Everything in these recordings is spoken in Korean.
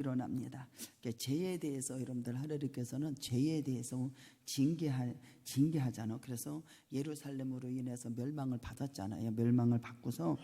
일어납니다. 그러니까 죄에 대해서 여러분들 하나님께서는 죄에 대해서 징계하잖아요. 그래서 예루살렘으로 인해서 멸망을 받았잖아요. 멸망을 받고서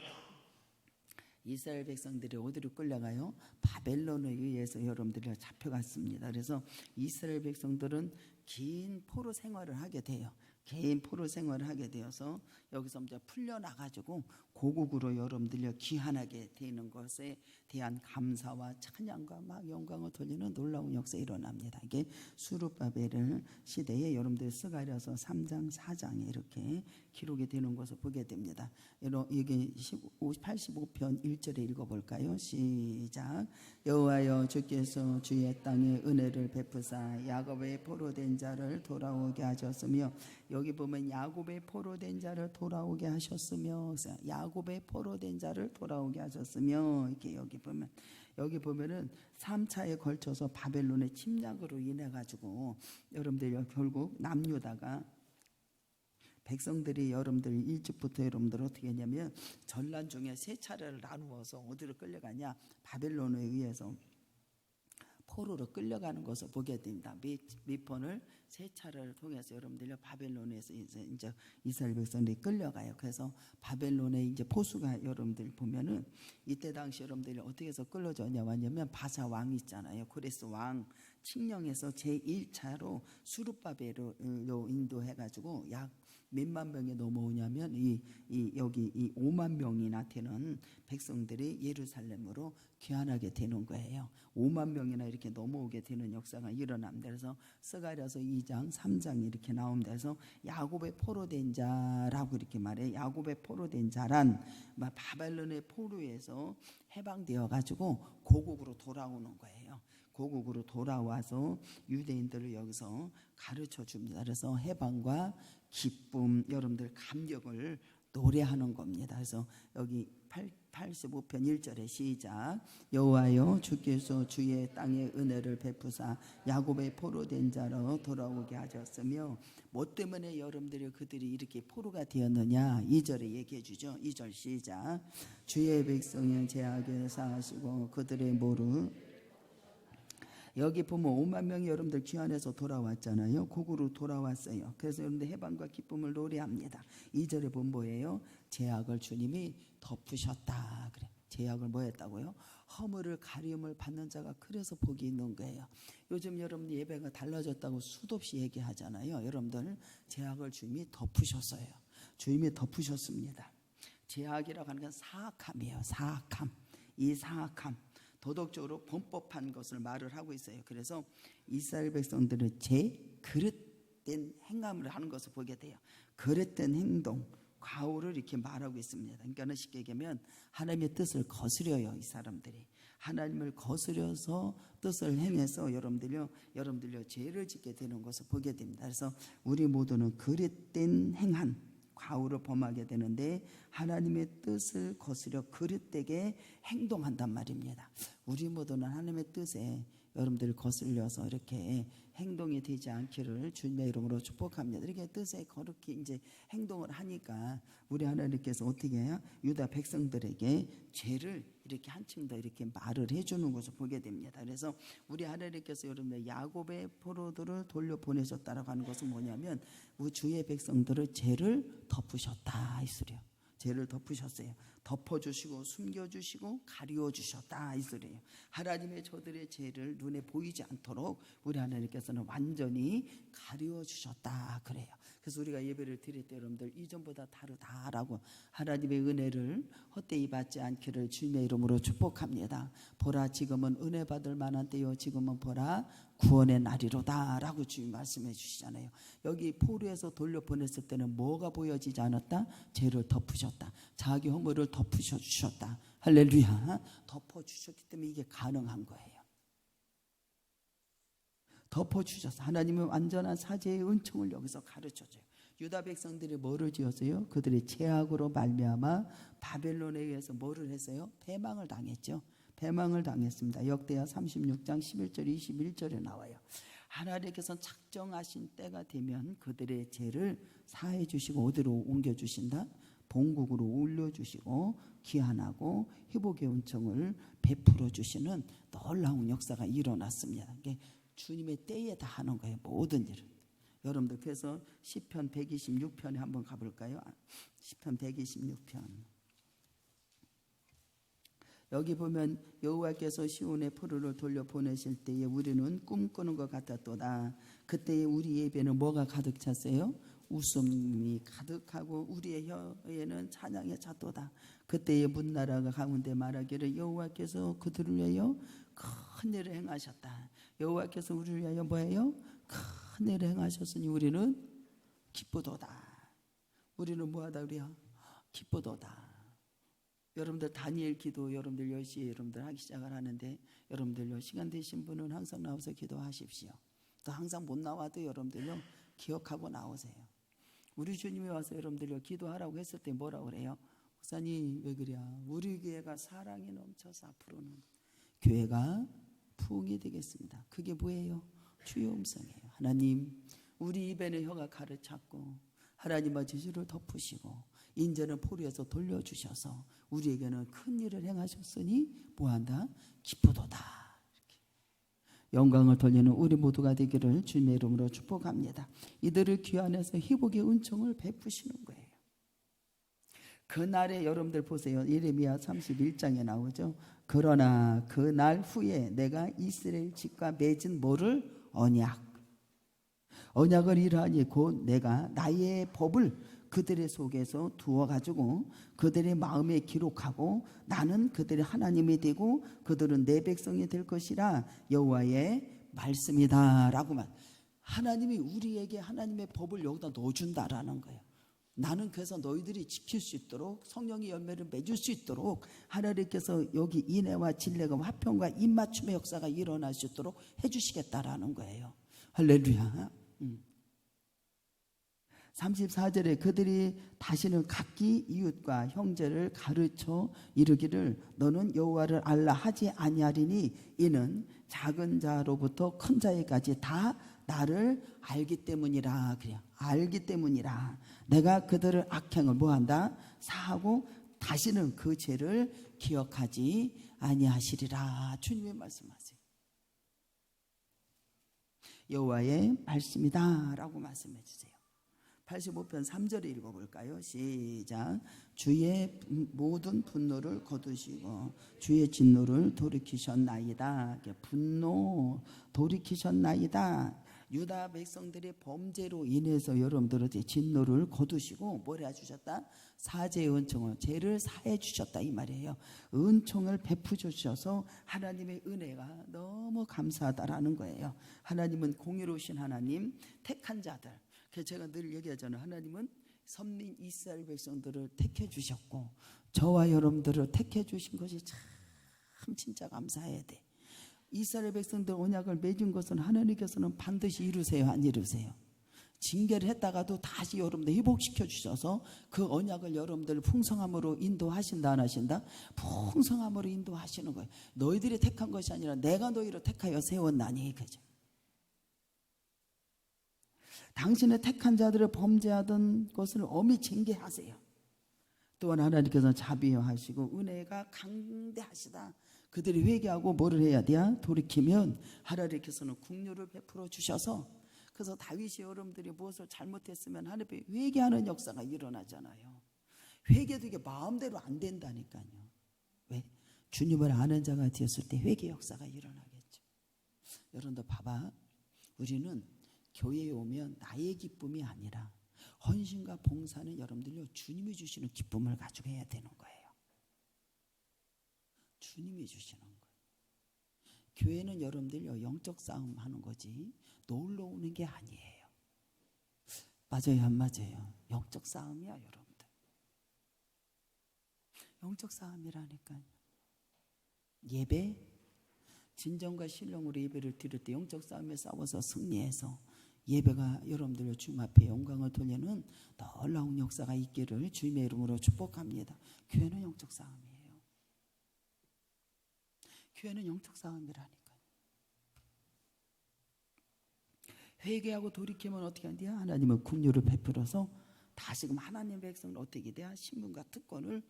이스라엘 백성들이 어디로 끌려가요? 바벨론에 의해서 여러분들이 잡혀갔습니다. 그래서 이스라엘 백성들은 긴 포로 생활을 하게 돼요. 개인 포로 생활을 하게 되어서 여기서 이제 풀려나가지고 고국으로 여러분들이 귀환하게 되는 것에 대한 감사와 찬양과 막 영광을 돌리는 놀라운 역사가 일어납니다. 이게 수르바벨 시대에 여러분들 스가랴서 3장 4장에 이렇게 기록이 되는 것을 보게 됩니다. 여기 85편 1절에 읽어볼까요? 시작. 여호와여 주께서 주의 땅에 은혜를 베푸사 야곱의 포로된 자를 돌아오게 하셨으며, 여기 보면 야곱의 포로된 자를 돌아오게 하셨으며, 야곱의 포로된 자를 돌아오게 하셨으며, 이렇게 여기 보면은 3차에 걸쳐서 바벨론의 침략으로 인해 가지고 여러분들이 결국 남유다가 백성들이 여러분들 1집부터 여러분들 어떻게 했냐면 전란 중에 3차례를 나누어서 어디로 끌려가냐? 바벨론에 의해서 포로로 끌려가는 것을 보게 됩니다. 미폰을 3차례를 통해서 여러분들이 바벨론에서 이제 이스라엘 백성들이 끌려가요. 그래서 바벨론의 이제 포수가 여러분들 보면은 이때 당시 여러분들이 어떻게 해서 끌려졌냐면 바사 왕 있잖아요. 고레스 왕 칙령에서 제1차로 수르바벨로 인도해가지고 약 몇만 명이 넘어오냐면 여기 5만 명이나 되는 백성들이 예루살렘으로 귀환하게 되는 거예요. 5만 명이나 이렇게 넘어오게 되는 역사가 일어납니다. 그래서 스가랴서 2장 3장이 이렇게 나옵니다. 그래서 야곱의 포로된 자라고 이렇게 말해요. 야곱의 포로된 자란 바벨론의 포로에서 해방되어 가지고 고국으로 돌아오는 거예요. 고국으로 돌아와서 유대인들을 여기서 가르쳐 줍니다. 그래서 해방과 기쁨, 여러분들 감격을 노래하는 겁니다. 그래서 여기 85편 1절에 시작. 여호와여 주께서 주의 땅에 은혜를 베푸사 야곱의 포로된 자로 돌아오게 하셨으며, 뭐 때문에 여러분들이 그들이 이렇게 포로가 되었느냐? 2절에 얘기해 주죠. 2절 시작. 주의 백성의 죄악에 사하시고 그들의 모를, 여기 보면 5만 명이 여러분들 귀환해서 돌아왔잖아요. 고국으로 돌아왔어요. 그래서 여러분들 해방과 기쁨을 노래합니다. 2절에 보면 뭐예요? 죄악을 주님이 덮으셨다. 그래. 죄악을 뭐 했다고요? 허물을 가리움을 받는 자가 그래서 복이 있는 거예요. 요즘 여러분 예배가 달라졌다고 수도 없이 얘기하잖아요. 여러분들 죄악을 주님이 덮으셨어요. 주님이 덮으셨습니다. 죄악이라고 하는 건 사악함이에요. 사악함. 이 사악함, 도덕적으로 범법한 것을 말을 하고 있어요. 그래서 이스라엘 백성들은 그릇된 행함을 하는 것을 보게 돼요. 그릇된 행동, 과오를 이렇게 말하고 있습니다. 그러니까 쉽게 얘기하면 하나님의 뜻을 거스려요. 이 사람들이 하나님을 거스려서 뜻을 행해서 여러분들요 죄를 짓게 되는 것을 보게 됩니다. 그래서 우리 모두는 그릇된 행한 과오를 범하게 되는데 하나님의 뜻을 거스려 그릇되게 행동한단 말입니다. 우리 모두는 하나님의 뜻에 여러분들 거슬려서 이렇게 행동이 되지 않기를 주님의 이름으로 축복합니다. 이렇게 뜻에 거룩히 이제 행동을 하니까 우리 하나님께서 어떻게 해요? 유다 백성들에게 죄를 이렇게 한층 더 이렇게 말을 해주는 것을 보게 됩니다. 그래서 우리 하나님께서 여러분들 야곱의 포로들을 돌려보내셨다라고 하는 것은 뭐냐면 우리 주의 백성들을 죄를 덮으셨다 이 소리요. 죄를 덮으셨어요. 덮어주시고 숨겨주시고 가리워주셨다 이 소리예요. 하나님의 저들의 죄를 눈에 보이지 않도록 우리 하나님께서는 완전히 가리워주셨다 그래요. 그래서 우리가 예배를 드릴 때 여러분들 이전보다 다르다라고 하나님의 은혜를 헛되이 받지 않기를 주님의 이름으로 축복합니다. 보라 지금은 은혜 받을 만한 때요 지금은 보라 구원의 날이로다 라고 주님 말씀해 주시잖아요. 여기 포로에서 돌려보냈을 때는 뭐가 보여지지 않았다? 죄를 덮으셨다. 자기 허물을 덮으셔주셨다. 할렐루야. 덮어주셨기 때문에 이게 가능한 거예요. 덮어주셨어. 하나님은 완전한 사죄의 은총을 여기서 가르쳐줘요. 유다 백성들이 뭐를 지었어요? 그들의 죄악으로 말미암아 바벨론에 의해서 뭐를 했어요? 패망을 당했죠. 패망을 당했습니다. 역대하 36장 11절 21절에 나와요. 하나님께서 작정하신 때가 되면 그들의 죄를 사해 주시고 어디로 옮겨주신다? 본국으로 올려주시고 귀환하고 회복의 은총을 베풀어 주시는 놀라운 역사가 일어났습니다. 이게 주님의 때에 다 하는 거예요. 모든 일은. 여러분들 그래서 시편 126편에 한번 가볼까요? 시편 126편. 여기 보면 여호와께서 시온의 푸르를 돌려 보내실 때에 우리는 꿈꾸는 것 같았도다. 그때에 우리 예배는 뭐가 가득 찼어요? 웃음이 가득하고 우리의 혀에는 찬양의 잣도다. 그때에 문나라가 가운데 말하기를 여호와께서 그들을 위하여 큰 일을 행하셨다. 여호와께서 우리를 위하여 뭐예요? 큰 일을 행하셨으니 우리는 기쁘도다. 우리는 뭐하다 그래요? 기쁘도다. 여러분들 다니엘 기도 여러분들 10시에 여러분들 하기 시작을 하는데 여러분들요 시간 되신 분은 항상 나와서 기도하십시오. 또 항상 못 나와도 여러분들요 기억하고 나오세요. 우리 주님이 와서 여러분들요 기도하라고 했을 때 뭐라고 그래요? 목사님 왜 그래? 우리 교회가 사랑이 넘쳐서 앞으로는 교회가 부흥이 되겠습니다. 그게 뭐예요? 주의 음성이에요. 하나님 우리 입에는 혀가 가득 찼고 하나님의 지시를 덮으시고 인제는 포로에서 돌려주셔서 우리에게는 큰 일을 행하셨으니 뭐한다? 기쁘도다. 이렇게. 영광을 돌리는 우리 모두가 되기를 주님의 이름으로 축복합니다. 이들을 귀환해서 회복의 은총을 베푸시는 거예요. 그날에 여러분들 보세요. 예레미야 31장에 나오죠. 그러나 그날 후에 내가 이스라엘 집과 맺은 뭐를? 언약을 이러하니 곧 내가 나의 법을 그들의 속에서 두어가지고 그들의 마음에 기록하고 나는 그들의 하나님이 되고 그들은 내 백성이 될 것이라 여호와의 말씀이다 라고 말. 하나님이 우리에게 하나님의 법을 여기다 넣어준다라는 거예요. 나는 그래서 너희들이 지킬 수 있도록 성령의 열매를 맺을 수 있도록 하나님께서 여기 인애와 진례가 화평과 입맞춤의 역사가 일어날 수 있도록 해주시겠다라는 거예요. 할렐루야. 34절에 그들이 다시는 각기 이웃과 형제를 가르쳐 이르기를 너는 여호와를 알라 하지 아니하리니 이는 작은 자로부터 큰 자에까지 다 나를 알기 때문이라. 그래요. 알기 때문이라. 내가 그들을 악행을 뭐한다? 사하고 다시는 그 죄를 기억하지 아니하시리라. 주님의 말씀하세요. 여호와의 말씀이다 라고 말씀해 주세요. 85편 3절에 읽어볼까요? 시작. 주의 모든 분노를 거두시고 주의 진노를 돌이키셨나이다. 분노 돌이키셨나이다. 유다 백성들의 범죄로 인해서 여러분들의 진노를 거두시고 뭘 해주셨다? 사죄의 은총을 죄를 사해 주셨다 이 말이에요. 은총을 베푸 주셔서 하나님의 은혜가 너무 감사하다라는 거예요. 하나님은 공의로우신 하나님, 택한 자들. 그래서 제가 늘 얘기하잖아요. 하나님은 선민 이스라엘 백성들을 택해 주셨고 저와 여러분들을 택해 주신 것이 참 진짜 감사해야 돼. 이스라엘 백성들 언약을 맺은 것은 하나님께서는 반드시 이루세요, 안 이루세요? 징계를 했다가도 다시 여러분들 회복시켜 주셔서 그 언약을 여러분들 풍성함으로 인도하신다 안 하신다? 풍성함으로 인도하시는 거예요. 너희들이 택한 것이 아니라 내가 너희를 택하여 세웠나니. 그죠? 당신의 택한 자들을 범죄하던 것을 엄히 징계하세요. 또한 하나님께서는 자비하시고 은혜가 강대하시다. 그들이 회개하고 뭐를 해야 돼요? 돌이키면 하나님께서는 긍휼을 베풀어 주셔서, 그래서 다윗이 여러분들이 무엇을 잘못했으면 하나님께 회개하는 역사가 일어나잖아요. 회개도 이게 마음대로 안 된다니까요. 왜? 주님을 아는 자가 되었을 때 회개 역사가 일어나겠죠. 여러분들 봐봐. 우리는 교회에 오면 나의 기쁨이 아니라 헌신과 봉사는 여러분들요 주님이 주시는 기쁨을 가지고 해야 되는 거예요. 주님이 주시는 거예요. 교회는 여러분들요 영적 싸움 하는 거지 놀러 오는 게 아니에요. 맞아요, 안 맞아요? 영적 싸움이야, 여러분들. 영적 싸움이라니까요. 예배, 진정과 신령으로 예배를 드릴 때 영적 싸움에 싸워서 승리해서 예배가 여러분들 주님 앞에 영광을 돌리는 놀라운 역사가 있기를 주님의 이름으로 축복합니다. 교회는 영적 싸움이에요. 교회는 영적 싸움이라니까요. 회개하고 돌이키면 어떻게 한대요? 하나님은 긍휼을 베풀어서 다시금 하나님의 백성을 어떻게 돼야 신분과 특권을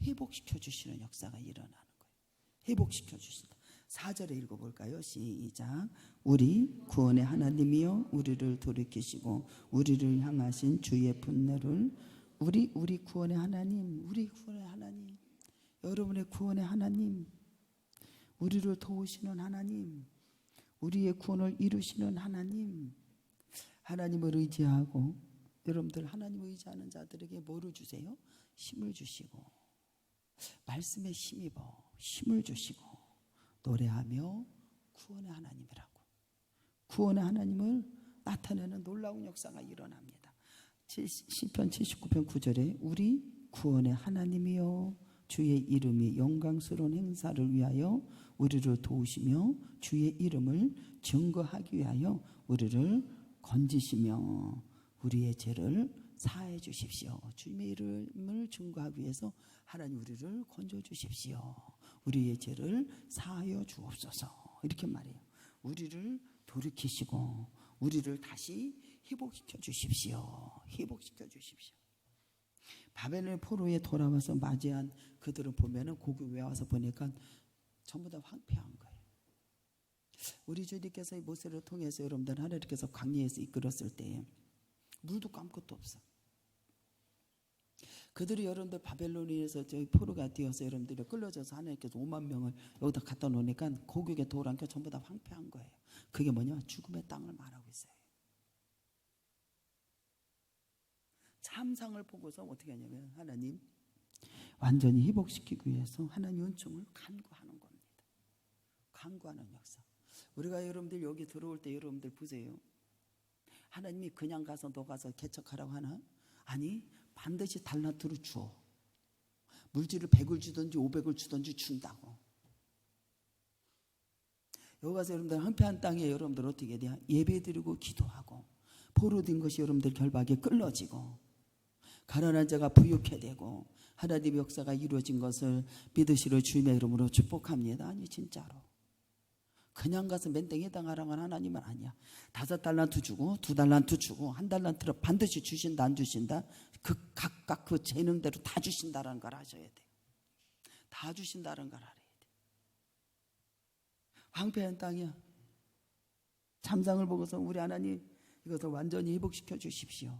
회복시켜 주시는 역사가 일어나는 거예요. 회복시켜 주신다. 4절에 읽어볼까요? 시작. 우리 구원의 하나님이여 우리를 돌이키시고 우리를 향하신 주의 분노를 우리 구원의 하나님, 우리 구원의 하나님, 여러분의 구원의 하나님, 우리를 도우시는 하나님, 우리의 구원을 이루시는 하나님, 하나님을 의지하고 여러분들 하나님을 의지하는 자들에게 뭐를 주세요? 힘을 주시고 말씀에 힘입어 힘을 주시고 노래하며 구원의 하나님이라고 구원의 하나님을 나타내는 놀라운 역사가 일어납니다. 시편 79편 9절에 우리 구원의 하나님이여 주의 이름이 영광스러운 행사를 위하여 우리를 도우시며 주의 이름을 증거하기 위하여 우리를 건지시며 우리의 죄를 사해 주십시오. 주님의 이름을 증거하기 위해서 하나님 우리를 건져 주십시오. 우리의 죄를 사하여 주옵소서. 이렇게 말해요. 우리를 돌이키시고 우리를 다시 회복시켜 주십시오. 회복시켜 주십시오. 바벨론 포로에 돌아와서 맞이한 그들을 보면은 고국에 와서 보니까 전부 다 황폐한 거예요. 우리 주님께서 모세를 통해서 여러분들 하나님께서 광야에서 이끌었을 때 물도 아무것도 없어. 그들이 여러분들 바벨론에서 저희 포로가 되어서 여러분들이 끌려져서 하나님께서 5만 명을 여기다 갖다 놓으니까 고국에 도우라니까 전부 다 황폐한 거예요. 그게 뭐냐? 죽음의 땅을 말하고 있어요. 참상을 보고서 어떻게 하냐면 하나님 완전히 회복시키기 위해서 하나님 은총을 간구하는 겁니다. 간구하는 역사. 우리가 여러분들 여기 들어올 때 여러분들 보세요. 하나님이 그냥 가서 너 가서 개척하라고 하나? 아니 반드시 달란트로 주어. 물질을 100을 주든지 500을 주든지 준다고. 여기 가서 여러분들 한패한 땅에 여러분들 어떻게 돼요? 예배드리고 기도하고 포로된 것이 여러분들 결박에 끌러지고 가난한 자가 부유케 되고 하나님의 역사가 이루어진 것을 믿으시러 주님의 이름으로 축복합니다. 아니 진짜로 그냥 가서 맨땅에 해당하라는 건 하나님은 아니야. 5달란트 주고 2달란트 주고 1달란트를 반드시 주신다 안 주신다 그 각각 그 재능대로 다 주신다는 걸 아셔야 돼. 다 주신다는 걸 알아야 돼. 황폐한 땅이야. 참상을 보고서 우리 하나님 이것을 완전히 회복시켜 주십시오.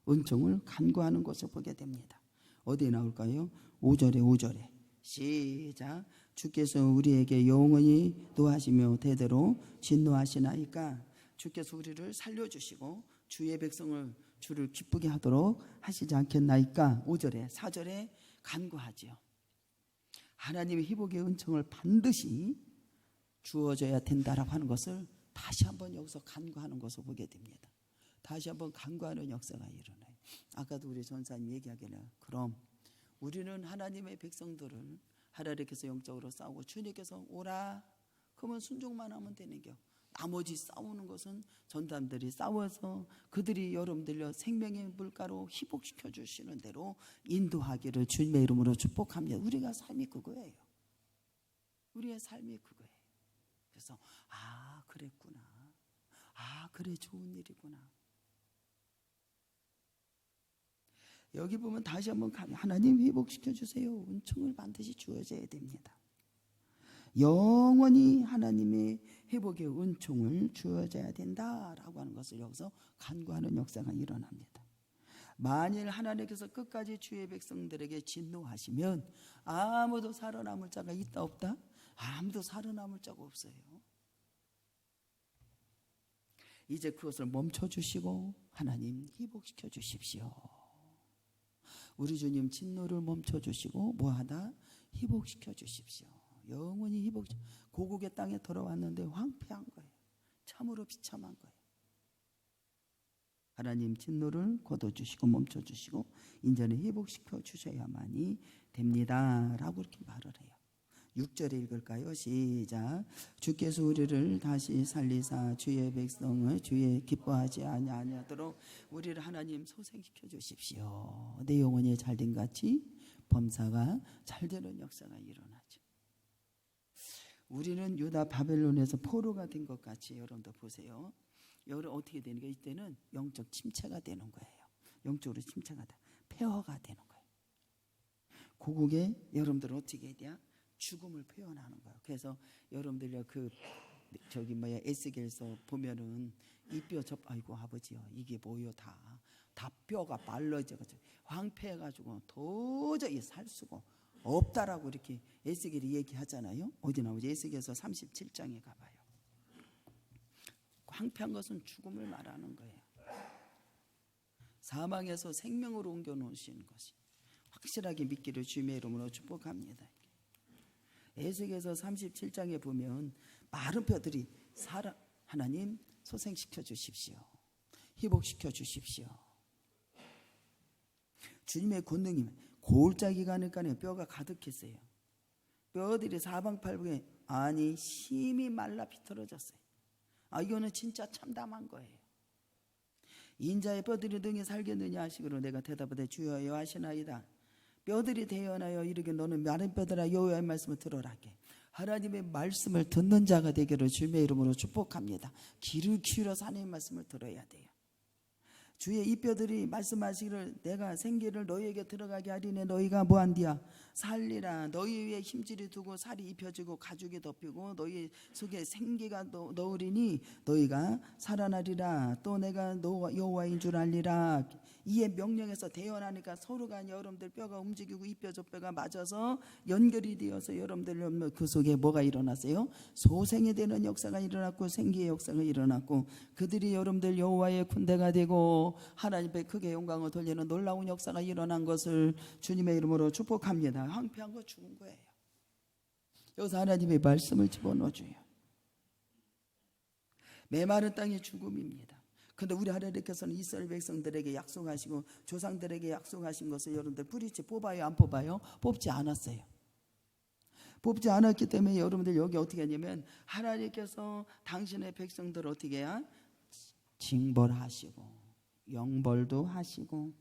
은총을 간구하는 것을 보게 됩니다. 어디에 나올까요? 5절에 시작. 주께서 우리에게 영원히 노하시며 대대로 진노하시나이까. 주께서 우리를 살려주시고 주의 백성을 주를 기쁘게 하도록 하시지 않겠나이까. 5절에 4절에 간구하지요. 하나님의 회복의 은총을 반드시 주어져야 된다라고 하는 것을 다시 한번 여기서 간구하는 것을 보게 됩니다. 다시 한번 간구하는 역사가 일어나요. 아까도 우리 전사님 얘기하기를 그럼 우리는 하나님의 백성들을 하나님께서 영적으로 싸우고 주님께서 오라 그러면 순종만 하면 되는 겨. 나머지 싸우는 것은 전담들이 싸워서 그들이 여러분들려 생명의 물가로 회복시켜 주시는 대로 인도하기를 주님의 이름으로 축복합니다. 우리가 삶이 그거예요. 우리의 삶이 그거예요. 그래서 아 그랬구나. 아 그래 좋은 일이구나. 여기 보면 다시 한번 하나님 회복시켜 주세요. 은총을 반드시 주어져야 됩니다. 영원히 하나님의 회복의 은총을 주어져야 된다라고 하는 것을 여기서 간구하는 역사가 일어납니다. 만일 하나님께서 끝까지 주의 백성들에게 진노하시면 아무도 살아남을 자가 있다 없다? 아무도 살아남을 자가 없어요. 이제 그것을 멈춰주시고 하나님 회복시켜 주십시오. 우리 주님 진노를 멈춰주시고 뭐하다? 회복시켜 주십시오. 영원히 회복시켜. 고국의 땅에 돌아왔는데 황폐한 거예요. 참으로 비참한 거예요. 하나님 진노를 거둬주시고 멈춰주시고 인전에 회복시켜 주셔야만이 됩니다 라고 이렇게 말을 해요. 6절에 읽을까요? 시작. 주께서 우리를 다시 살리사 주의 백성을 주의 기뻐하지 아니하도록 우리를 하나님 소생시켜 주십시오. 내 영혼이 잘된 같이 범사가 잘되는 역사가 일어나죠. 우리는 유다 바벨론에서 포로가 된 것 같이 여러분들 보세요. 여러분 어떻게 되는 게 이때는 영적 침체가 되는 거예요. 영적으로 침체가 폐허가 되는 거예요. 고국에 여러분들 어떻게 해야 돼요? 죽음을 표현하는 거예요. 그래서 여러분들 에스겔서 보면은 이 뼈 아이고 아버지요, 이게 뭐요? 다 뼈가 말라져가지고 황폐해가지고 도저히 살 수가 없다라고 이렇게 에스겔이 얘기하잖아요. 어디 나오지? 에스겔서 37장에 가봐요. 황폐한 것은 죽음을 말하는 거예요. 사망에서 생명으로 옮겨 놓으시는 것이 확실하게 믿기를 주님의 이름으로 축복합니다. 에스겔서 37장에 보면 마른 뼈들이 하나님 소생시켜 주십시오. 회복시켜 주십시오. 주님의 권능이 골짜기 가니까 뼈가 가득했어요. 뼈들이 사방팔방에 심히 말라 비틀어졌어요. 이거는 진짜 참담한 거예요. 인자의 뼈들이 등에 살겠느냐 하시기로 내가 대답하되 주여 여하시나이다. 뼈들이 대언하여 이르게 너는 마른 뼈들아 여호와의 말씀을 들어라. 하나님의 말씀을 듣는 자가 되기를 주님의 이름으로 축복합니다. 귀를 기울여서 하나님의 말씀을 들어야 돼요. 주의 이 뼈들이 말씀하시기를 내가 생기를 너희에게 들어가게 하리니 너희가 뭐한디야? 살리라. 너희 위에 힘줄이 두고 살이 입혀지고 가죽이 덮이고 너희 속에 생기가 넣으리니 너희가 살아나리라. 또 내가 여호와인 줄 알리라. 이에 명령해서 대언하니까 서로가 여러분들 뼈가 움직이고 이 뼈 저 뼈가 맞아서 연결이 되어서 여러분들 그 속에 뭐가 일어났어요? 소생이 되는 역사가 일어났고 생기의 역사가 일어났고 그들이 여러분들 여호와의 군대가 되고 하나님의 크게 영광을 돌리는 놀라운 역사가 일어난 것을 주님의 이름으로 축복합니다. 황폐한 거 죽은 거예요. 여기서 하나님의 말씀을 집어넣어줘요. 메마른 땅의 죽음입니다. 근데 우리 하나님께서는 이스라엘 백성들에게 약속하시고 조상들에게 약속하신 것을 여러분들 뿌리째 뽑아요? 안 뽑아요? 뽑지 않았어요. 뽑지 않았기 때문에 여러분들 여기 어떻게 하냐면 하나님께서 당신의 백성들 어떻게 해야? 징벌하시고 영벌도 하시고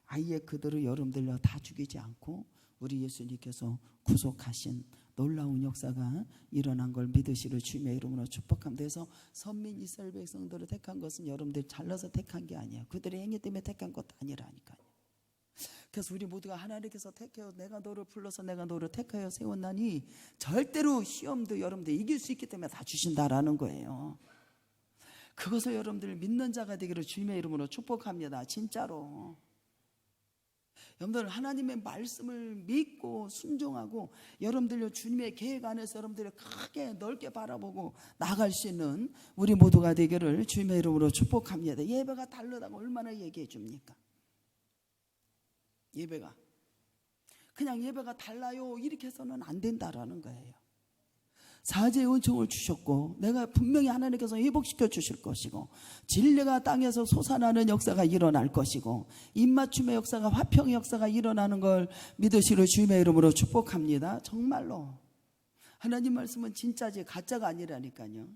아예 그들을 여러분들로 다 죽이지 않고 우리 예수님께서 구속하신 놀라운 역사가 일어난 걸 믿으시를 주님의 이름으로 축복합니다. 그래서 선민 이스라엘 백성들을 택한 것은 여러분들 잘라서 택한 게 아니에요. 그들의 행위 때문에 택한 것도 아니라니까요. 그래서 우리 모두가 하나님께서 택하여 내가 너를 불러서 내가 너를 택하여 세웠나니 절대로 시험도 여러분들 이길 수 있기 때문에 다 주신다라는 거예요. 그것을 여러분들 믿는 자가 되기를 주님의 이름으로 축복합니다. 진짜로. 여러분들 하나님의 말씀을 믿고 순종하고 여러분들 주님의 계획 안에서 여러분들이 크게 넓게 바라보고 나갈 수 있는 우리 모두가 되기를 주님의 이름으로 축복합니다. 예배가 다르다고 얼마나 얘기해 줍니까? 예배가 그냥 예배가 달라요 이렇게 해서는 안 된다라는 거예요. 사제의 은총을 주셨고 내가 분명히 하나님께서 회복시켜 주실 것이고 진리가 땅에서 솟아나는 역사가 일어날 것이고 입맞춤의 역사가 화평의 역사가 일어나는 걸 믿으시는 주님의 이름으로 축복합니다. 정말로 하나님 말씀은 진짜지 가짜가 아니라니까요.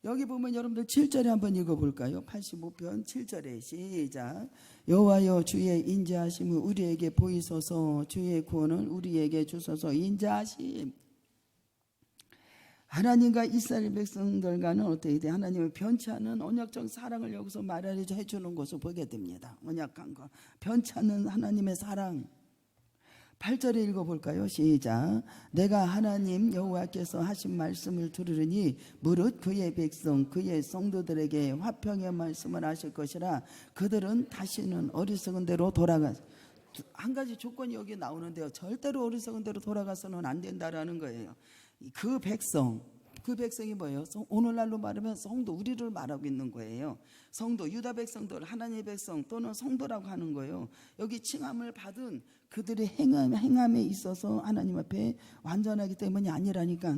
여기 보면 여러분들 7절에 한번 읽어볼까요? 85편 7절에 시작. 여호와여 주의 인자하심을 우리에게 보이소서. 주의 구원을 우리에게 주소서. 인자하심. 하나님과 이스라엘 백성들과는 어떻게 돼? 하나님을 변치 않은 언약적 사랑을 여기서 말하려 해주는 것을 보게 됩니다. 언약한 거 변치 않는 하나님의 사랑. 8절에 읽어볼까요? 시작. 내가 하나님 여호와께서 하신 말씀을 들으니 무릇 그의 백성 그의 성도들에게 화평의 말씀을 하실 것이라. 그들은 다시는 어리석은 대로 돌아가. 한 가지 조건이 여기 나오는데요. 절대로 어리석은 대로 돌아가서는 안 된다라는 거예요. 그 백성이 뭐예요? 오늘날로 말하면 성도, 우리를 말하고 있는 거예요. 성도, 유다 백성들, 하나님의 백성 또는 성도라고 하는 거예요. 여기 칭함을 받은 그들의 행함에 있어서 하나님 앞에 완전하기 때문이 아니라니까.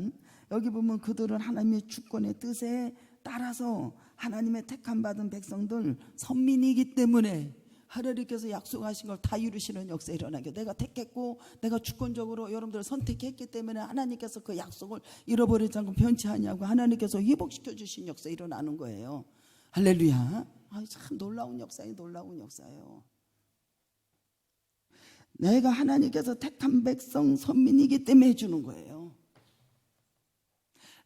여기 보면 그들은 하나님의 주권의 뜻에 따라서 하나님의 택함 받은 백성들, 선민이기 때문에 하나님께서 약속하신 걸 다 이루시는 역사 일어나게. 내가 택했고 내가 주권적으로 여러분들을 선택했기 때문에 하나님께서 그 약속을 잃어버리지 않고 변치 않냐고 하나님께서 회복시켜 주신 역사 일어나는 거예요. 할렐루야. 참 놀라운 역사예요. 놀라운 역사예요. 내가 하나님께서 택한 백성 선민이기 때문에 해주는 거예요.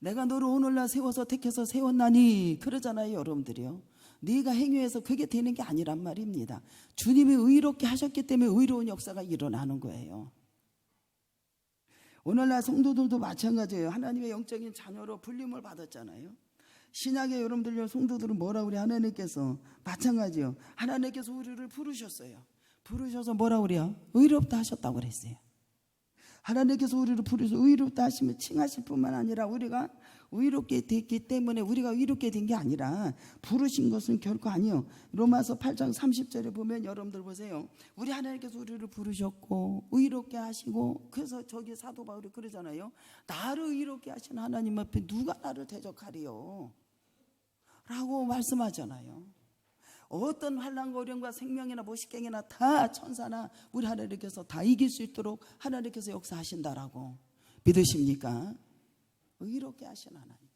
내가 너를 오늘날 세워서 택해서 세웠나니 그러잖아요, 여러분들이요. 네가 행위해서 그게 되는 게 아니란 말입니다. 주님이 의롭게 하셨기 때문에 의로운 역사가 일어나는 거예요. 오늘날 성도들도 마찬가지예요. 하나님의 영적인 자녀로 불림을 받았잖아요. 신약의 여러분들 성도들은 뭐라 그래? 하나님께서 마찬가지요. 하나님께서 우리를 부르셨어요. 부르셔서 뭐라 그래요? 의롭다 하셨다고 그랬어요. 하나님께서 우리를 부르셔서 의롭다 하시면 칭하실 뿐만 아니라 우리가 의롭게 됐기 때문에 우리가 의롭게 된 게 아니라 부르신 것은 결코 아니요. 로마서 8장 30절에 보면 여러분들 보세요. 우리 하나님께서 우리를 부르셨고 의롭게 하시고, 그래서 저기 사도 바울이 그러잖아요. 나를 의롭게 하신 하나님 앞에 누가 나를 대적하리요? 라고 말씀하잖아요. 어떤 환난과 어려움과 생명이나 모식경이나 다 천사나 우리 하나님께서 다 이길 수 있도록 하나님께서 역사하신다라고 믿으십니까? 의롭게 하신 하나님.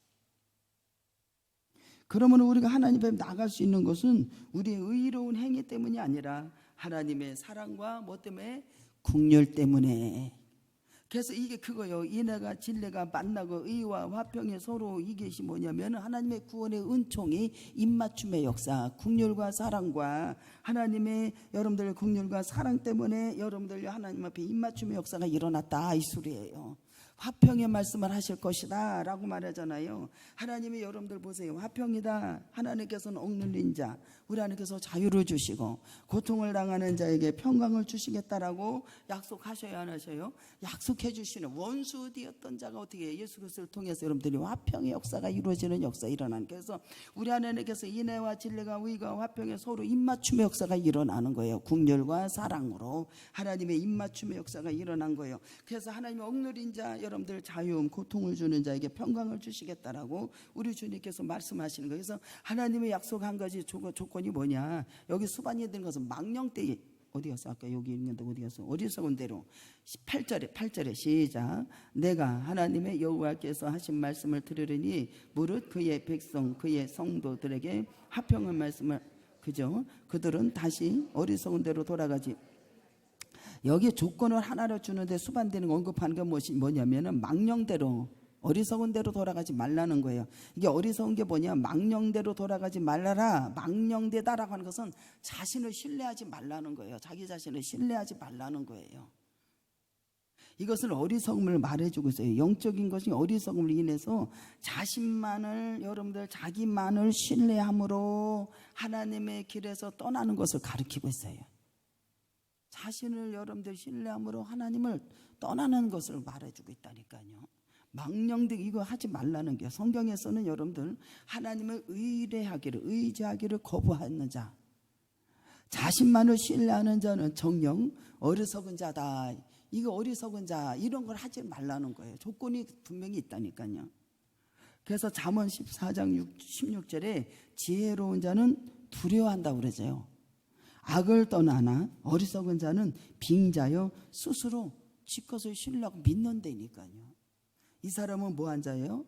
그러면 우리가 하나님 앞에 나갈 수 있는 것은 우리의 의로운 행위 때문이 아니라 하나님의 사랑과 뭐 때문에? 긍휼 때문에. 그래서 이게 그거요. 인애가 진리가 만나고 의와 화평이 서로 이것이 뭐냐면 하나님의 구원의 은총이 입맞춤의 역사, 긍휼과 사랑과 하나님의 여러분들 긍휼과 사랑 때문에 여러분들 하나님 앞에 입맞춤의 역사가 일어났다, 이 소리예요. 화평의 말씀을 하실 것이다 라고 말하잖아요. 하나님이 여러분들 보세요. 화평이다. 하나님께서는 억눌린 자, 우리 하나님께서 자유를 주시고 고통을 당하는 자에게 평강을 주시겠다라고 약속하셔야 안 하셔요? 약속해 주시는 원수 되었던 자가 어떻게 예수 그리스도를 통해서 여러분들이 화평의 역사가 이루어지는 역사 일어나는. 그래서 우리 하나님께서 인애와 진리가 의가 화평의 서로 입맞춤의 역사가 일어나는 거예요. 긍휼과 사랑으로 하나님의 입맞춤의 역사가 일어난 거예요. 그래서 하나님의 억눌린 자 여러분들 자유움, 고통을 주는 자에게 평강을 주시겠다라고 우리 주님께서 말씀하시는 거예요. 그래서 하나님의 약속한 가지 조건이 뭐냐? 여기 수반이 된 것은 망령 때 어디 갔어? 아까 여기 있는데 어디 갔어? 어리석은 대로 8절에 시작. 내가 하나님의 여호와께서 하신 말씀을 들으리니 무릇 그의 백성 그의 성도들에게 화평한 말씀을, 그죠? 그들은 다시 어리석은 대로 돌아가지. 여기 조건을 하나로 주는데 수반되는 거 언급하는 게 뭐냐면은 망령대로, 어리석은 대로 돌아가지 말라는 거예요. 이게 어리석은 게 뭐냐? 망령대로 돌아가지 말라라. 망령되다라고 하는 것은 자신을 신뢰하지 말라는 거예요. 자기 자신을 신뢰하지 말라는 거예요. 이것은 어리석음을 말해주고 있어요. 영적인 것이 어리석음을 인해서 자신만을, 여러분들 자기만을 신뢰함으로 하나님의 길에서 떠나는 것을 가리키고 있어요. 자신을 여러분들 신뢰함으로 하나님을 떠나는 것을 말해주고 있다니까요. 망령되게 이거 하지 말라는 게, 성경에서는 여러분들 하나님을 의지하기를 거부하는 자, 자신만을 신뢰하는 자는 정령 어리석은 자다. 이거 어리석은 자, 이런 걸 하지 말라는 거예요. 조건이 분명히 있다니까요. 그래서 잠언 14장 16절에 지혜로운 자는 두려워한다고 그러죠. 악을 떠나나 어리석은 자는 빙자여 스스로 지 것을 신뢰하고 믿는다니까요. 이 사람은 뭐한 자예요?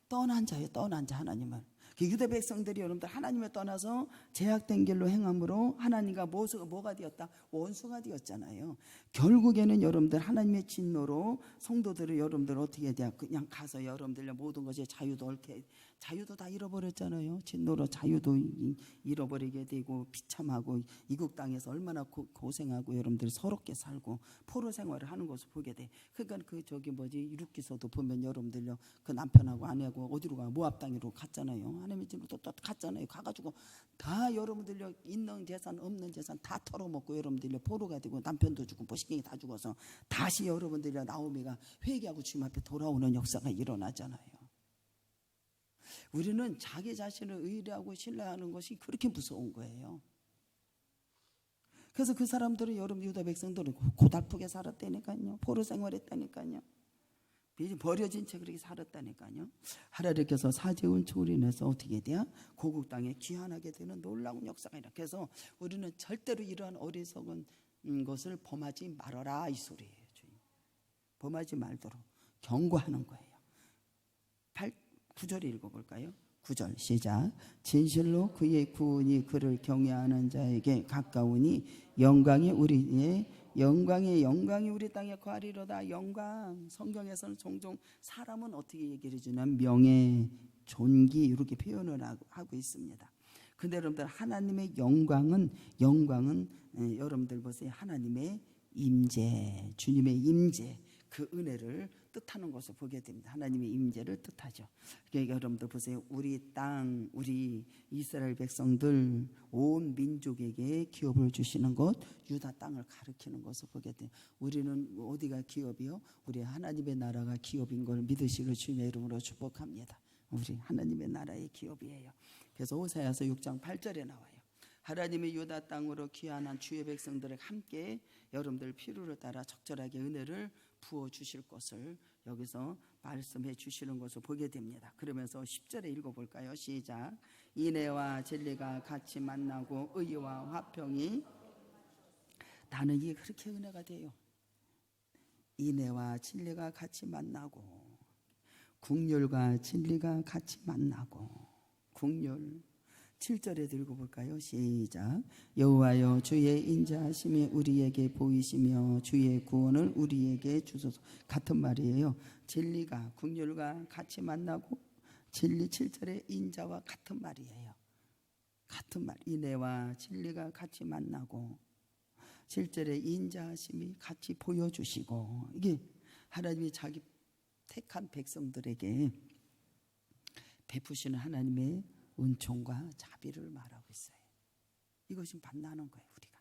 떠난 자예요. 떠난 자. 하나님을. 유대 백성들이 여러분들 하나님을 떠나서 제약된 길로 행함으로 하나님과 뭐가 되었다? 원수가 되었잖아요. 결국에는 여러분들 하나님의 진노로 성도들을 여러분들 어떻게 돼요? 그냥 가서 여러분들 모든 것이 자유도 다 잃어버렸잖아요. 진노로 자유도 잃어버리게 되고 비참하고 이국 땅에서 얼마나 고생하고 여러분들이 서럽게 살고 포로 생활을 하는 것을 보게 돼. 그러니까 이룻기서도 보면 여러분들요, 그 남편하고 아내하고 어디로 가? 모압 땅으로 갔잖아요. 하나님의 집으로 또 갔잖아요. 가가지고 다 여러분들요, 있는 재산 없는 재산 다 털어먹고 여러분들요, 포로가 되고 남편도 죽고 모식경이 다 죽어서 다시 여러분들요, 나오미가 회개하고 주님 앞에 돌아오는 역사가 일어나잖아요. 우리는 자기 자신을 의뢰하고 신뢰하는 것이 그렇게 무서운 거예요. 그래서 그 사람들은 여러분 유다 백성들은 고달프게 살았다니까요. 포로 생활했다니까요. 버려진 채 그렇게 살았다니까요. 하나님께서 사제운총을 인해서 어떻게 돼요? 고국 땅에 귀환하게 되는 놀라운 역사가 있다. 그래서 우리는 절대로 이러한 어리석은 것을 범하지 말아라, 이 소리예요. 범하지 말도록 경고하는 거예요. 9절 읽어볼까요? 9절 시작. 진실로 그의 구원이 그를 경외하는 자에게 가까우니 영광이 우리의 영광이 우리 땅에 거하리로다. 영광. 성경에서는 종종 사람은 어떻게 얘기를 해주냐면 명예, 존귀 이렇게 표현을 하고 있습니다. 근데 여러분들 하나님의 영광은 여러분들 보세요. 하나님의 임재, 주님의 임재, 그 은혜를 뜻하는 것을 보게 됩니다. 하나님의 임재를 뜻하죠. 그러니까 여러분들 보세요. 우리 땅, 우리 이스라엘 백성들 온 민족에게 기업을 주시는 것, 유다 땅을 가리키는 것을 보게 돼요. 우리는 어디가 기업이요? 우리 하나님의 나라가 기업인 걸 믿으시고 주님의 이름으로 축복합니다. 우리 하나님의 나라의 기업이에요. 그래서 호세아서 6장 8절에 나와요. 하나님의 유다 땅으로 귀환한 주의 백성들을 함께 여러분들 필요를 따라 적절하게 은혜를 부어주실 것을 여기서 말씀해 주시는 것을 보게 됩니다. 그러면서 10절에 읽어볼까요? 시작. 인애와 진리가 같이 만나고 의와 화평이, 나는 이게 그렇게 은혜가 돼요. 인애와 진리가 같이 만나고, 국률과 진리가 같이 만나고, 국률. 7절에 읽어볼까요? 시작. 여호와여 주의 인자하심이 우리에게 보이시며 주의 구원을 우리에게 주소서. 같은 말이에요. 진리가 국률과 같이 만나고, 진리 7절의 인자와 같은 말이에요. 같은 말. 인애와 진리가 같이 만나고 7절의 인자하심이 같이 보여주시고, 이게 하나님이 자기 택한 백성들에게 베푸시는 하나님의 은총과 자비를 말하고 있어요. 이것이 만나는 거예요. 우리가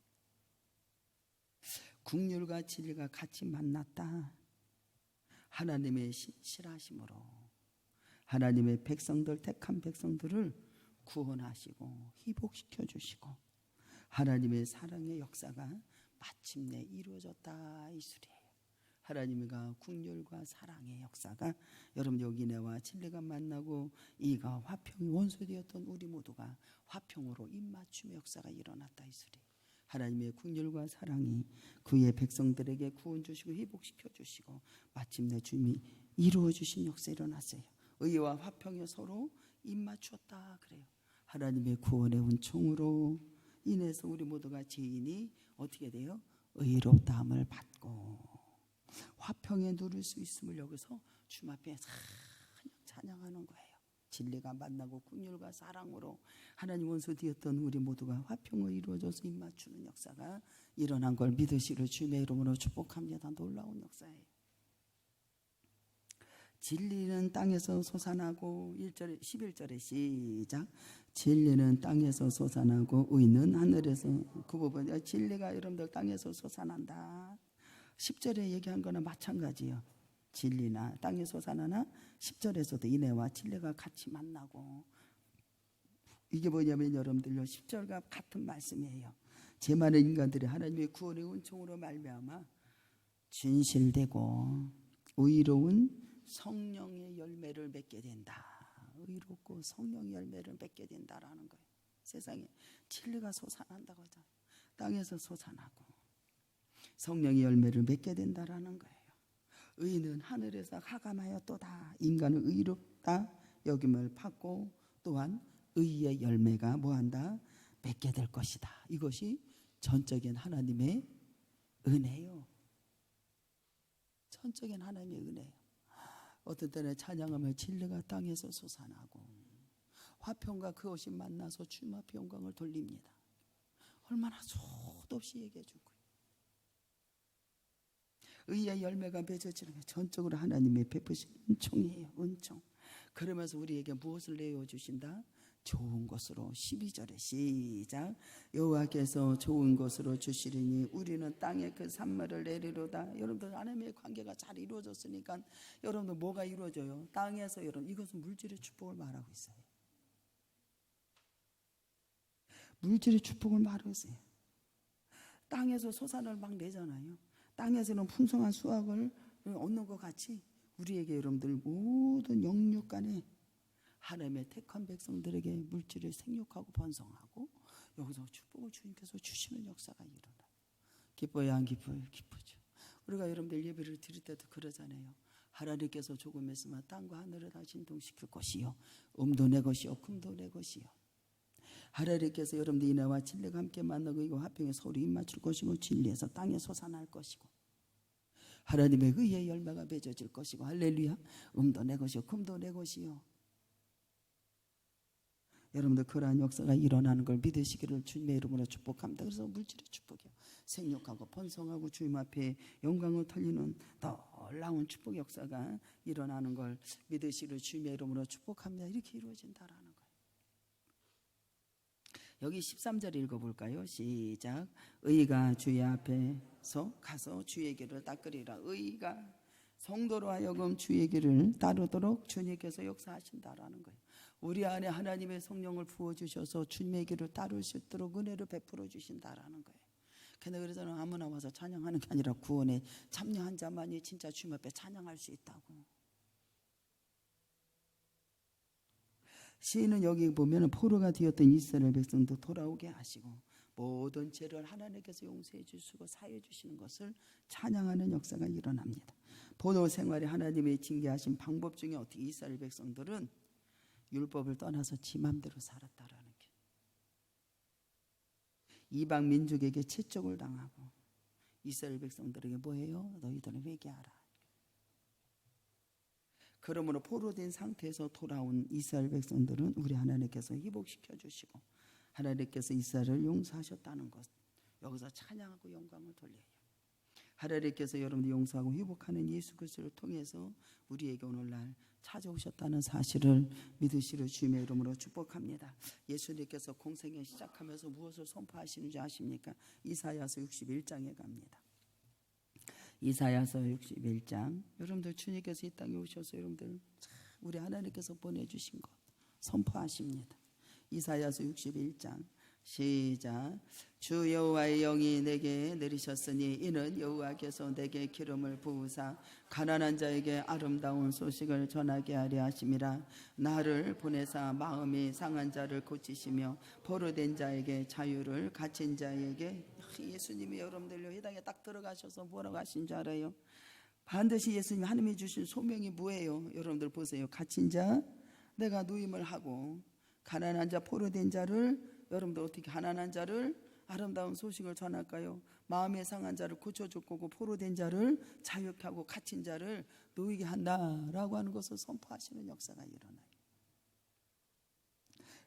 국률과 진리가 같이 만났다. 하나님의 실하심으로 하나님의 백성들, 택한 백성들을 구원하시고 회복시켜 주시고 하나님의 사랑의 역사가 마침내 이루어졌다, 이 소리예요. 하나님과 국률과 사랑의 역사가, 여러분 여기 인애와 진리가 만나고 이가 화평이 원수되었던 우리 모두가 화평으로 입맞춤의 역사가 일어났다, 이 소리. 하나님의 국률과 사랑이 그의 백성들에게 구원 주시고 회복시켜 주시고 마침내 주님이 이루어 주신 역사 일어났어요. 의와 화평이 서로 입맞추었다 그래요. 하나님의 구원의 은총으로 인해서 우리 모두가 죄인이 어떻게 돼요? 의롭다함을 받고 화평에 누릴 수 있음을 여기서 주님 앞에 찬양하는 거예요. 진리가 만나고 국률과 사랑으로 하나님 원수되었던 우리 모두가 화평을 이루어져서 입맞추는 역사가 일어난 걸 믿으시를 주님의 이름으로 축복합니다. 놀라운 역사예요. 진리는 땅에서 솟아나고 1절 11절에 시작. 진리는 땅에서 솟아나고 의는 하늘에서. 그 부분 진리가 여러분들 땅에서 솟아난다. 10절에 얘기한 거나 마찬가지예요. 진리나 땅에 솟아나나 10절에서도 인애와 진리가 같이 만나고, 이게 뭐냐면 여러분들요 10절과 같은 말씀이에요. 제 많은 인간들이 하나님의 구원의 은총으로 말미암아 진실되고 의로운 성령의 열매를 맺게 된다. 의롭고 성령의 열매를 맺게 된다라는 거예요. 세상에 진리가 솟아난다고 하잖아요. 땅에서 솟아나고 성령의 열매를 맺게 된다라는 거예요. 의는 하늘에서 하감하였도다. 인간은 의롭다 여김을 받고 또한 의의 열매가 뭐한다? 맺게 될 것이다. 이것이 전적인 하나님의 은혜요. 전적인 하나님의 은혜요. 어떤 때는 찬양하며 진리가 땅에서 솟아나고 화평과 그것이 만나서 주님 앞에 영광을 돌립니다. 얼마나 수도 없이 얘기해 준 거예요. 의의 열매가 맺어지는 게 전적으로 하나님의 베푸신 은총이에요. 은총. 그러면서 우리에게 무엇을 내어주신다? 좋은 것으로. 12절에 시작. 여호와께서 좋은 것으로 주시리니 우리는 땅에 그 산물을 내리로다. 여러분들 하나님의 관계가 잘 이루어졌으니까 여러분들 뭐가 이루어져요? 땅에서. 여러분 이것은 물질의 축복을 말하고 있어요. 물질의 축복을 말하고 있어요. 땅에서 소산을 막 내잖아요. 땅에서는 풍성한 수확을 얻는 것 같이 우리에게 여러분들 모든 영육 간에 하나님의 택한 백성들에게 물질을 생육하고 번성하고 여기서 축복을 주님께서 주시는 역사가 일어나요. 기뻐요, 안 기뻐요? 기쁘죠. 우리가 여러분들 예배를 드릴 때도 그러잖아요. 하나님께서 조금 있으면 땅과 하늘을 다 진동시킬 것이요, 음도 내 것이요 금도 내 것이요. 하나님께서 여러분들 인애와 진리가 함께 만나고 이거 화평에 서로 입맞출 것이고 진리에서 땅에 솟아날 것이고 하나님의 의의 열매가 맺어질 것이고 할렐루야. 음도 내 것이요 금도 내 것이요. 여러분들 그러한 역사가 일어나는 걸 믿으시기를 주님의 이름으로 축복합니다. 그래서 물질의 축복이요 생육하고 번성하고 주님 앞에 영광을 돌리는 놀라운 축복 역사가 일어나는 걸 믿으시기를 주님의 이름으로 축복합니다. 이렇게 이루어진다라는 거예요. 여기 13절 읽어볼까요? 시작. 의가 주의 앞에서 가서 주의 길을 닦으리라. 의가 성도로 하여금 주의 길을 따르도록 주님께서 역사하신다라는 거예요. 우리 안에 하나님의 성령을 부어주셔서 주님의 길을 따를 수 있도록 은혜를 베풀어 주신다라는 거예요. 근데 그래서 아무나 와서 찬양하는 게 아니라 구원에 참여한 자만이 진짜 주님 앞에 찬양할 수 있다고. 시인은 여기 보면 포로가 되었던 이스라엘 백성도 돌아오게 하시고 모든 죄를 하나님께서 용서해 주시고 사해 주시는 것을 찬양하는 역사가 일어납니다. 포로 생활에 하나님의 징계하신 방법 중에 어떻게 이스라엘 백성들은 율법을 떠나서 지 맘대로 살았다라는 게, 이방 민족에게 채찍을 당하고 이스라엘 백성들에게 뭐예요? 너희들은 회개하라. 그러므로 포로된 상태에서 돌아온 이스라엘 백성들은 우리 하나님께서 회복시켜 주시고 하나님께서 이스라엘을 용서하셨다는 것, 여기서 찬양하고 영광을 돌려요. 하나님께서 여러분들 용서하고 회복하는 예수 그리스도를 통해서 우리에게 오늘날 찾아오셨다는 사실을 믿으시려 주님의 이름으로 축복합니다. 예수님께서 공생애 시작하면서 무엇을 선포하시는지 아십니까? 이사야서 61장에 갑니다. 이사야서 61장. 여러분들 주님께서 이 땅에 오셔서 여러분들 우리 하나님께서 보내주신 것 선포하십니다. 이사야서 61장 시작. 주 여호와의 영이 내게 내리셨으니 이는 여호와께서 내게 기름을 부으사 가난한 자에게 아름다운 소식을 전하게 하려 하심이라. 나를 보내사 마음이 상한 자를 고치시며 포로된 자에게 자유를, 갇힌 자에게. 예수님이 여러분들 회당에 딱 들어가셔서 뭐라고 하신 줄 알아요? 반드시 예수님 하나님이 주신 소명이 뭐예요? 여러분들 보세요. 갇힌 자 내가 누임을 하고 가난한 자 포로된 자를, 여러분들 어떻게 가난한 자를 아름다운 소식을 전할까요? 마음에 상한 자를 고쳐줄 거고 포로된 자를 자유케 하고 갇힌 자를 놓이게 한다라고 하는 것을 선포하시는 역사가 일어나요.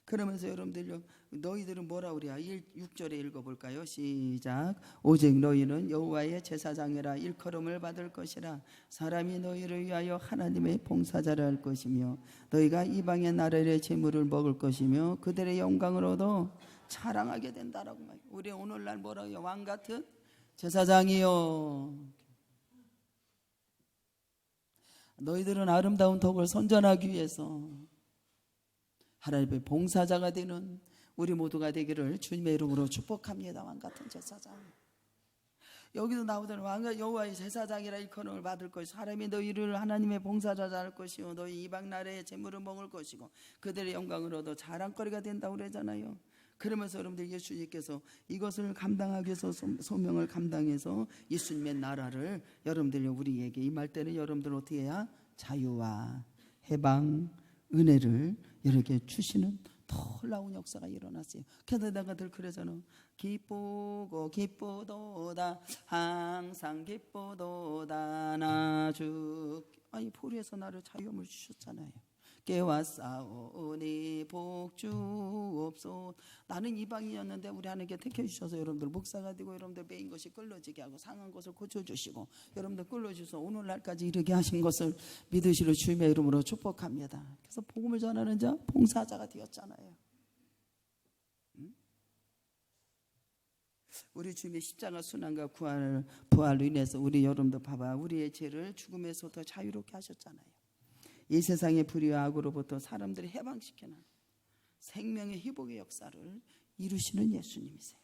그러면서 여러분들 너희들은 뭐라 그래야? 6절에 읽어볼까요? 시작. 오직 너희는 여호와의 제사장이라 일컬음을 받을 것이라. 사람이 너희를 위하여 하나님의 봉사자를 할 것이며 너희가 이방의 나라의 재물을 먹을 것이며 그들의 영광을 얻어 자랑하게 된다라고 말해요. 우리 오늘날 뭐라고요? 왕같은 제사장이요. 너희들은 아름다운 덕을 선전하기 위해서 하나님의 봉사자가 되는 우리 모두가 되기를 주님의 이름으로 축복합니다. 왕같은 제사장. 여기도 나오던 왕과 여호와의 제사장이라 일컬음을 받을 것이요 사람이 너희를 하나님의 봉사자자 할 것이요 너희 이방 나라의 재물을 먹을 것이고 그들의 영광을 얻어 자랑거리가 된다고 그러잖아요. 그러면서 여러분들 예수님께서 이것을 감당하기 위해서 소명을 감당해서 예수님의 나라를 여러분들 우리에게 임할 때는 여러분들 어떻게 해야? 자유와 해방, 은혜를 이렇게 주시는 놀라운 역사가 일어났어요. 그래서 내가 늘 그러잖아. 기쁘고 기쁘도다 항상 기쁘도다 나 주. 아니 포로에서 나를 자유함을 주셨잖아요. 깨왔사오니 복주옵소. 나는 이방이었는데 우리 하나님께 택해주셔서 여러분들 목사가 되고 여러분들 매인 것이 끌러지게 하고 상한 것을 고쳐주시고 여러분들 끌러주셔서 오늘날까지 이르게 하신 것을 믿으시려 주님의 이름으로 축복합니다. 그래서 복음을 전하는 자 봉사자가 되었잖아요. 우리 주님의 십자가 순환과 부활로 인해서 우리 여러분들 봐봐, 우리의 죄를 죽음에서부터 자유롭게 하셨잖아요. 이 세상의 불의와 악으로부터 사람들을 해방시키는 생명의 회복의 역사를 이루시는 예수님이세요.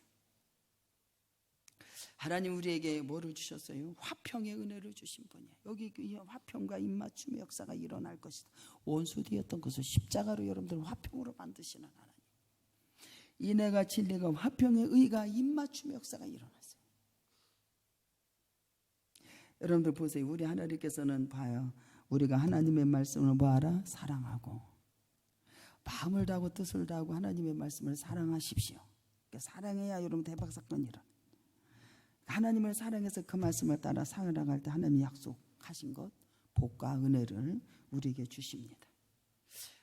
하나님 우리에게 뭐를 주셨어요? 화평의 은혜를 주신 분이에요. 여기 이 화평과 입맞춤의 역사가 일어날 것이다. 원수되었던 것을 십자가로 여러분들 화평으로 만드시는 하나님. 인애가 진리가 화평의 의가 입맞춤의 역사가 일어났어요. 여러분들 보세요. 우리 하나님께서는 봐요. 우리가 하나님의 말씀을 뭐하라? 사랑하고 마음을 다하고 뜻을 다하고 하나님의 말씀을 사랑하십시오. 그러니까 사랑해야 여러분 대박 사건이라. 하나님을 사랑해서 그 말씀을 따라 살아갈 때 하나님이 약속하신 것, 복과 은혜를 우리에게 주십니다.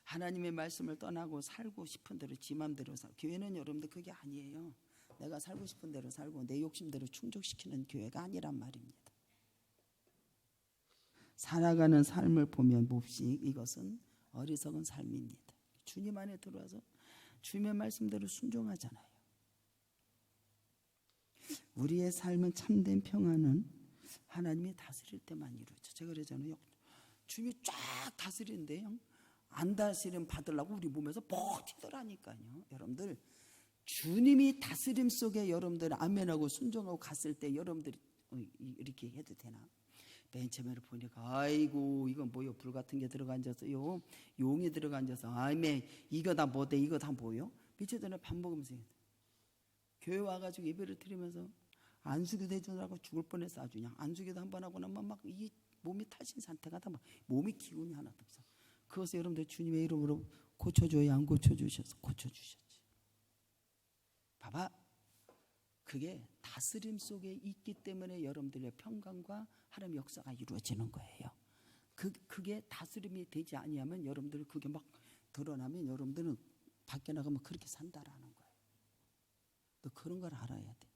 하나님의 말씀을 떠나고 살고 싶은 대로 지 맘대로 살고, 교회는 여러분들 그게 아니에요. 내가 살고 싶은 대로 살고 내 욕심대로 충족시키는 교회가 아니란 말입니다. 살아가는 삶을 보면 몹시 이것은 어리석은 삶입니다. 주님 안에 들어와서 주님의 말씀대로 순종하잖아요. 우리의 삶은 참된 평안은 하나님이 다스릴 때만 이루어져. 제가 그러잖아요. 주님이 쫙 다스리는데요, 안 다스림 받으려고 우리 몸에서 버티더라니까요. 여러분들 주님이 다스림 속에 여러분들 아멘하고 순종하고 갔을 때 여러분들이 이렇게 해도 되나? 맨 처음에 보니까 아이고 이건 뭐요? 불 같은 게 들어가 앉았어요. 용이 들어가 앉아서 아멘 이거 다 뭐대 이거 다 뭐요? 며칠 전에 밥 먹으면서 교회 와가지고 예배를 드리면서 안수기도 해주느라고 죽을 뻔했어. 아주 그냥 안수기도 한 번 하고 나면 막 이 몸이 타신 상태가 다 막 몸이 기운이 하나도 없어. 그것을 여러분들 주님의 이름으로 고쳐줘야 안 고쳐주셔서 고쳐주셨지. 봐봐, 그게 다스림 속에 있기 때문에 여러분들의 평강과 하나님의 역사가 이루어지는 거예요. 그게 다스림이 되지 아니하면 여러분들 그게 막 드러나면 여러분들은 밖에 나가면 그렇게 산다라는 거예요. 너 그런 걸 알아야 돼.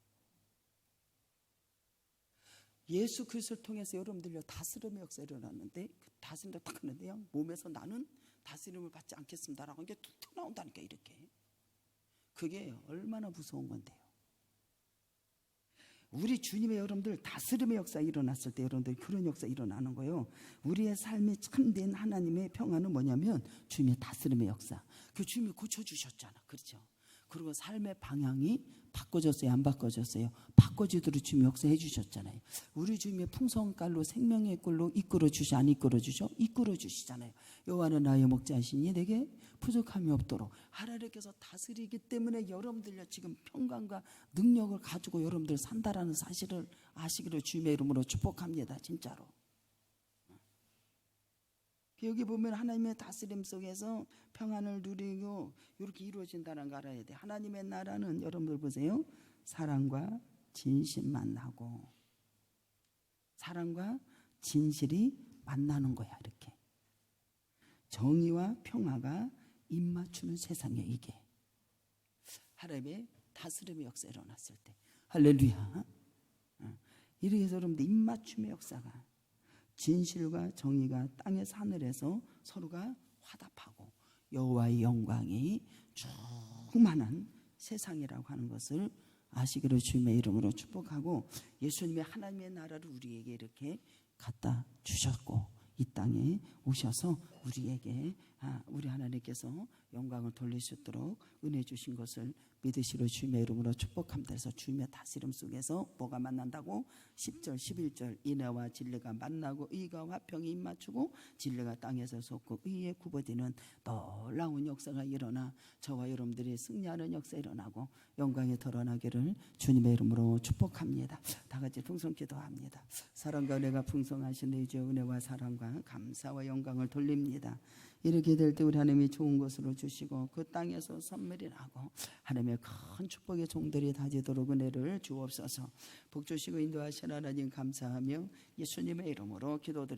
예수 그리스도를 통해서 여러분들요 다스림의 역사가 일어났는데 그 다스림도 딱 하는데요, 몸에서 나는 다스림을 받지 않겠습니다라고 이게 툭툭 나온다니까. 이렇게 그게 얼마나 무서운 건데요. 우리 주님의 여러분들 다스림의 역사 일어났을 때 여러분들 그런 역사 일어나는 거예요. 우리의 삶이 참된 하나님의 평안은 뭐냐면 주님의 다스림의 역사. 그 주님이 고쳐주셨잖아. 그렇죠? 그리고 삶의 방향이 바꿔졌어요? 안 바꿔졌어요? 바꿔지도록 주님이 역사해 주셨잖아요. 우리 주님의 풍성깔로 생명의 꿀로 이끌어 주시 안 이끌어 주죠? 이끌어 주시잖아요. 여호와는 나의 목자시니 내게 부족함이 없도록. 하나님께서 다스리기 때문에 여러분들요 지금 평강과 능력을 가지고 여러분들 산다라는 사실을 아시기를 주님의 이름으로 축복합니다. 진짜로. 여기 보면 하나님의 다스림 속에서 평안을 누리고 이렇게 이루어진다는 걸 알아야 돼. 하나님의 나라는 여러분들 보세요, 사랑과 진실 만나고 사랑과 진실이 만나는 거야. 이렇게 정의와 평화가 입맞추는 세상에 이게 하나님의 다스림의 역사가 일어났을 때 할렐루야. 이렇게 해서 여러분들 입맞춤의 역사가 진실과 정의가 땅에서 하늘에서 서로가 화답하고 여호와의 영광이 충만한 세상이라고 하는 것을 아시기를 주님의 이름으로 축복하고, 예수님의 하나님의 나라를 우리에게 이렇게 갖다 주셨고 이 땅에 오셔서 우리에게 우리 하나님께서 영광을 돌리시도록 은혜 주신 것을 믿으시로 주님의 이름으로 축복합니다. 그래서 주님의 다스림 속에서 뭐가 만난다고? 10절 11절 인애와 진리가 만나고 의가 화평이 입맞추고 진리가 땅에서 솟고 의에 굽어지는 놀라운 역사가 일어나 저와 여러분들이 승리하는 역사가 일어나고 영광이 드러나기를 주님의 이름으로 축복합니다. 다 같이 풍성 기도합니다. 사랑과 은혜가 풍성하신 내 주의 은혜와 사랑과 감사와 영광을 돌립니다. 이렇게 될 때 우리 하나님이 좋은 것으로 주시고 그 땅에서 선물이 나고 하나님의 큰 축복의 종들이 다지도록 은혜를 주옵소서. 복 주시고 인도하신 하나님 감사하며 예수님의 이름으로 기도드립니다.